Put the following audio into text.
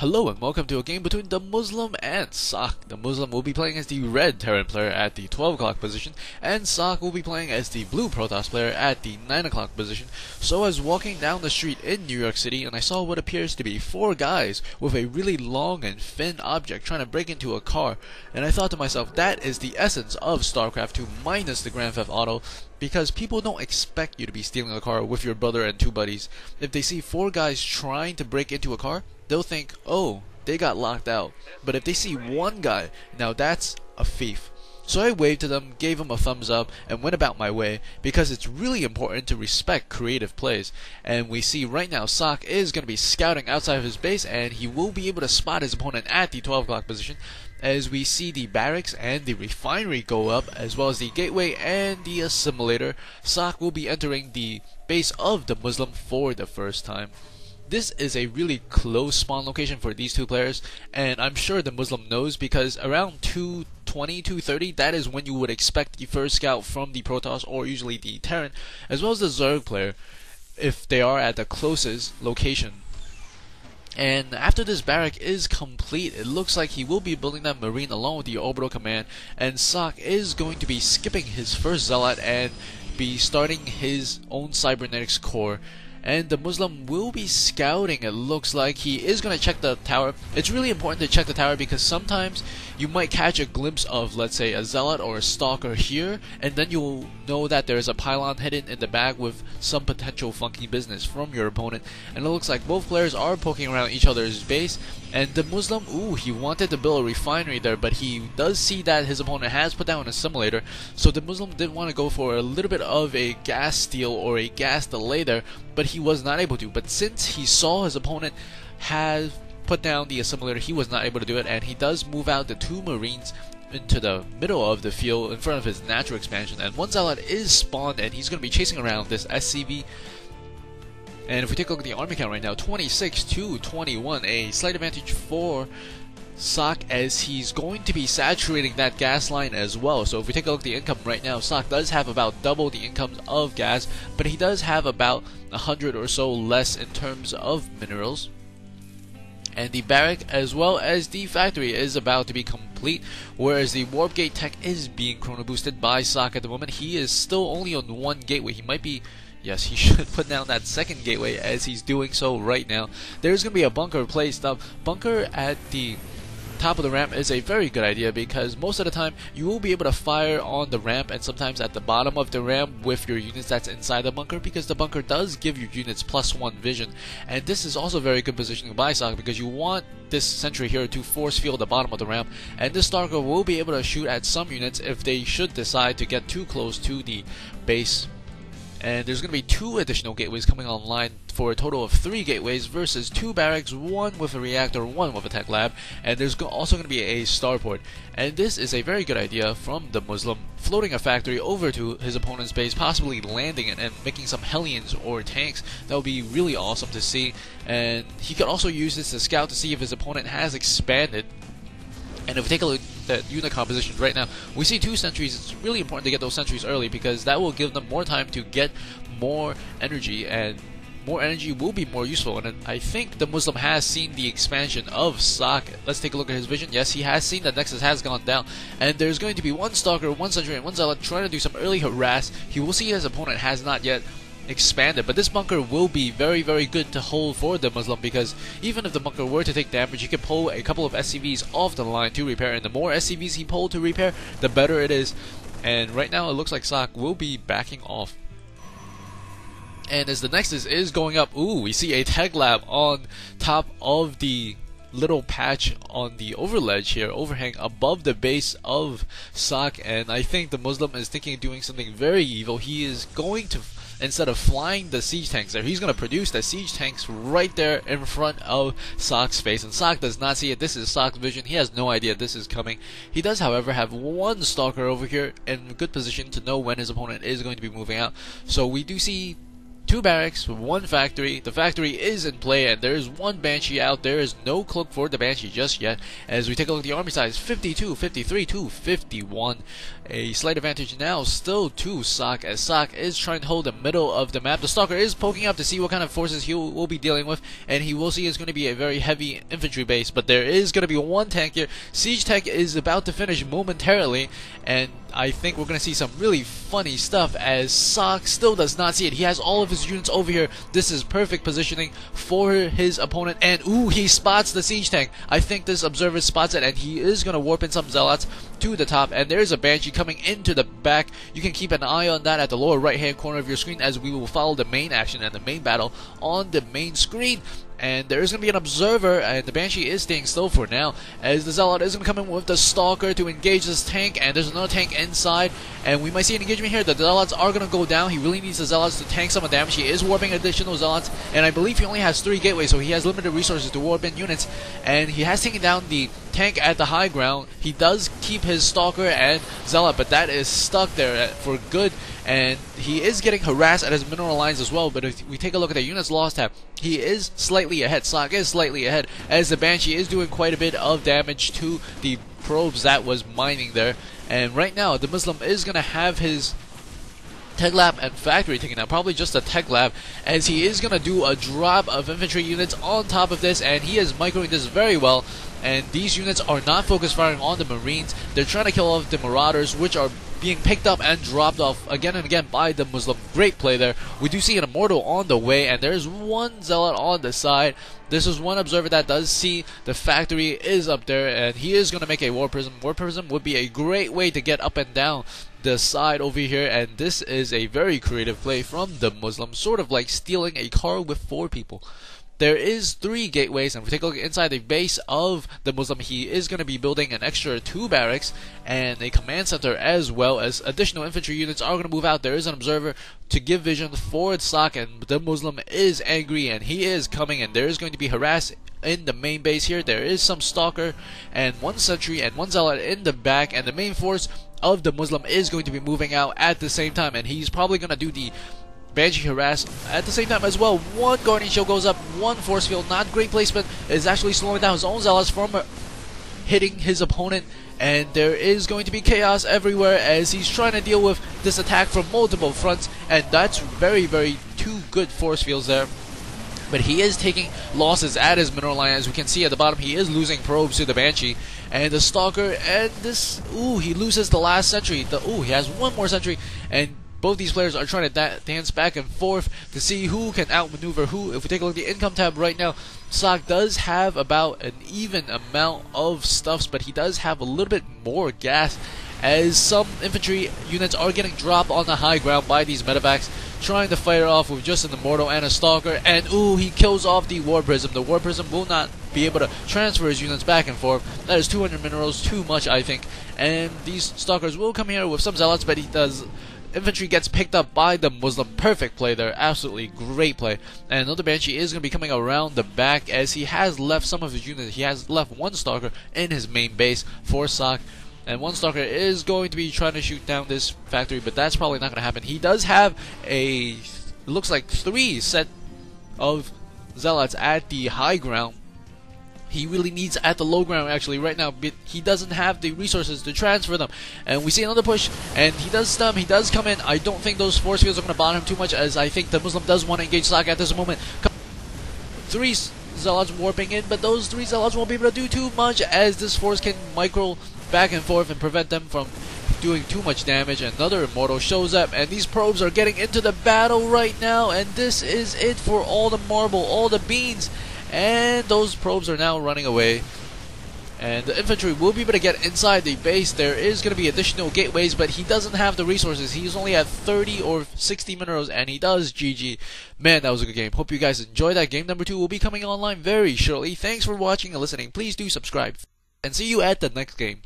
Hello and welcome to a game between DeMuslim and Socke. DeMuslim will be playing as the red Terran player at the 12 o'clock position, and Socke will be playing as the blue Protoss player at the 9 o'clock position. So I was walking down the street in New York City and I saw what appears to be 4 guys with a really long and thin object trying to break into a car, and I thought to myself, that is the essence of Starcraft 2 minus the Grand Theft Auto, because people don't expect you to be stealing a car with your brother and 2 buddies. If they see 4 guys trying to break into a car, they'll think, oh, they got locked out. But if they see 1 guy, now that's a thief. So I waved to them, gave them a thumbs up, and went about my way, because it's really important to respect creative plays. And we see right now Socke is going to be scouting outside of his base, and he will be able to spot his opponent at the 12 o'clock position, as we see the barracks and the refinery go up, as well as the gateway and the assimilator. Socke will be entering the base of DeMuslim for the first time. This is a really close spawn location for these 2 players, and I'm sure DeMuslim knows, because around 2:20, 2:30, that is when you would expect the first scout from the Protoss, or usually the Terran, as well as the Zerg player, if they are at the closest location. And after this barrack is complete, it looks like he will be building that marine along with the orbital command, and Socke is going to be skipping his first zealot and be starting his own cybernetics core. And DeMuslim will be scouting. It looks like he is going to check the tower. It's really important to check the tower, because sometimes you might catch a glimpse of, let's say, a zealot or a stalker here, and then you'll know that there's a pylon hidden in the back with some potential funky business from your opponent. And it looks like both players are poking around each other's base, and DeMuslim, ooh, he wanted to build a refinery there, but he does see that his opponent has put down a assimilator, so DeMuslim did want to go for a little bit of a gas steal or a gas delay there, but he was not able to. But since he saw his opponent had put down the assimilator, he was not able to do it, and he does move out the 2 marines into the middle of the field in front of his natural expansion, and 1 zealot is spawned, and he's going to be chasing around this SCV. And if we take a look at the army count right now, 26 to 21, a slight advantage for Socke, as he's going to be saturating that gas line as well. So if we take a look at the income right now, Socke does have about double the income of gas, but he does have about 100 or so less in terms of minerals. And the barrack as well as the factory is about to be complete, whereas the warp gate tech is being chrono boosted by Socke at the moment. He is still only on 1 gateway. He might be, yes, he should put down that 2nd gateway, as he's doing so right now. There's going to be a bunker placed up. Bunker at the top of the ramp is a very good idea, because most of the time you will be able to fire on the ramp and sometimes at the bottom of the ramp with your units that's inside the bunker, because the bunker does give your units +1 vision. And this is also very good positioning by Socke, because you want this sentry here to force field the bottom of the ramp, and this stalker will be able to shoot at some units if they should decide to get too close to the base. And there's going to be 2 additional gateways coming online for a total of 3 gateways versus 2 barracks, 1 with a reactor, 1 with a tech lab, and there's also going to be a starport. And this is a very good idea from DeMuslim, floating a factory over to his opponent's base, possibly landing it and making some Hellions or tanks. That would be really awesome to see. And he could also use this to scout to see if his opponent has expanded. And if we take a look at unit compositions right now, we see 2 sentries. It's really important to get those sentries early, because that will give them more time to get more energy, and more energy will be more useful. And I think DeMuslim has seen the expansion of Socke. Let's take a look at his vision. Yes, he has seen that Nexus has gone down, and there's going to be 1 stalker, 1 sentry, and 1 zealot trying to do some early harass. He will see his opponent has not yet expanded, but this bunker will be very, very good to hold for DeMuslim, because even if the bunker were to take damage, he could pull a couple of SCVs off the line to repair, and the more SCVs he pulled to repair, the better it is. And right now it looks like Socke will be backing off. And as the Nexus is going up, ooh, we see a tech lab on top of the little patch on the overledge here, overhang above the base of Socke, and I think DeMuslim is thinking of doing something very evil. He is going to, instead of flying the siege tanks there, he's going to produce the siege tanks right there in front of Socke's face, and Socke does not see it. This is Socke's vision. He has no idea this is coming. He does, however, have 1 stalker over here in a good position to know when his opponent is going to be moving out. So we do see 2 barracks, 1 factory. The factory is in play, and there is 1 Banshee out. There is no cloak for the Banshee just yet. As we take a look at the army size, 52, 53 to 51. A slight advantage now, still to Socke, as Socke is trying to hold the middle of the map. The Stalker is poking up to see what kind of forces he will be dealing with, and he will see it's going to be a very heavy infantry base, but there is going to be 1 tank here. Siege Tech is about to finish momentarily, and I think we're going to see some really funny stuff as Socke still does not see it. He has all of his units over here. This is perfect positioning for his opponent, and ooh, he spots the siege tank. I think this observer spots it, and he is going to warp in some zealots to the top, and there's a Banshee coming into the back. You can keep an eye on that at the lower right hand corner of your screen, as we will follow the main action and the main battle on the main screen. And there is going to be an observer, and the Banshee is staying still for now, as the Zealot is going to come in with the Stalker to engage this tank, and there's another tank inside, and we might see an engagement here. The Zealots are going to go down. He really needs the Zealots to tank some of the damage. He is warping additional Zealots, and I believe he only has 3 gateways, so he has limited resources to warp in units, and he has taken down the tank at the high ground. He does keep his Stalker and Zealot, but that is stuck there for good, and he is getting harassed at his mineral lines as well. But if we take a look at the units lost tab, he is slightly ahead. Socke is slightly ahead, as the Banshee is doing quite a bit of damage to the probes that was mining there. And right now, DeMuslim is going to have his Tech Lab and Factory taken out, probably just a Tech Lab, as he is going to do a drop of infantry units on top of this, and he is microing this very well. And these units are not focus firing on the Marines. They're trying to kill off the Marauders, which are being picked up and dropped off again and again by the Muslim. Great play there. We do see an Immortal on the way, and there's 1 Zealot on the side. This is 1 observer that does see the factory is up there, and he is going to make a War Prism. War Prism would be a great way to get up and down the side over here, and this is a very creative play from the Muslim, sort of like stealing a car with 4 people. There is 3 gateways, and if we take a look inside the base of the Muslim, he is going to be building an extra 2 barracks and a command center, as well as additional infantry units are going to move out. There is an observer to give vision for Socke, and the Muslim is angry, and he is coming, and there is going to be harass in the main base here. There is some Stalker and 1 sentry and 1 Zealot in the back, and the main force of the Muslim is going to be moving out at the same time, and he's probably going to do the Banshee harass at the same time as well. 1 Guardian Shield goes up, 1 Force Field, not great placement, is actually slowing down his own Zealots from hitting his opponent, and there is going to be chaos everywhere as he's trying to deal with this attack from multiple fronts, and that's very, very 2 good Force Fields there. But he is taking losses at his mineral line. As we can see at the bottom, he is losing probes to the Banshee. And the Stalker, and this, ooh, he loses the last sentry. He has 1 more sentry, and both these players are trying to dance back and forth to see who can outmaneuver who. If we take a look at the income tab right now, Socke does have about an even amount of stuffs, but he does have a little bit more gas, as some infantry units are getting dropped on the high ground by these medevacs, trying to fire off with just an Immortal and a Stalker, and ooh, he kills off the War Prism. The War Prism will not be able to transfer his units back and forth. That is 200 minerals, too much, I think. And these Stalkers will come here with some Zealots, but he does. Infantry gets picked up by the Muslim. Perfect play there. Absolutely great play. And another Banshee is going to be coming around the back, as he has left some of his units. He has left 1 Stalker in his main base for Socke. And 1 Stalker is going to be trying to shoot down this factory, but that's probably not going to happen. He does have it looks like 3 set of Zealots at the high ground. He really needs at the low ground actually right now, but he doesn't have the resources to transfer them. And we see another push, and he does stem, he does come in. I don't think those force fields are going to bother him too much, as I think the Muslim does want to engage Socke at this moment. 3 Zealots warping in, but those 3 Zealots won't be able to do too much, as this force can micro back and forth and prevent them from doing too much damage. Another Immortal shows up, and these probes are getting into the battle right now, and this is it for all the marble, all the beans. And those probes are now running away. And the infantry will be able to get inside the base. There is going to be additional gateways, but he doesn't have the resources. He's only at 30 or 60 minerals, and he does GG. Man, that was a good game. Hope you guys enjoyed that. Game number 2 will be coming online very shortly. Thanks for watching and listening. Please do subscribe. And see you at the next game.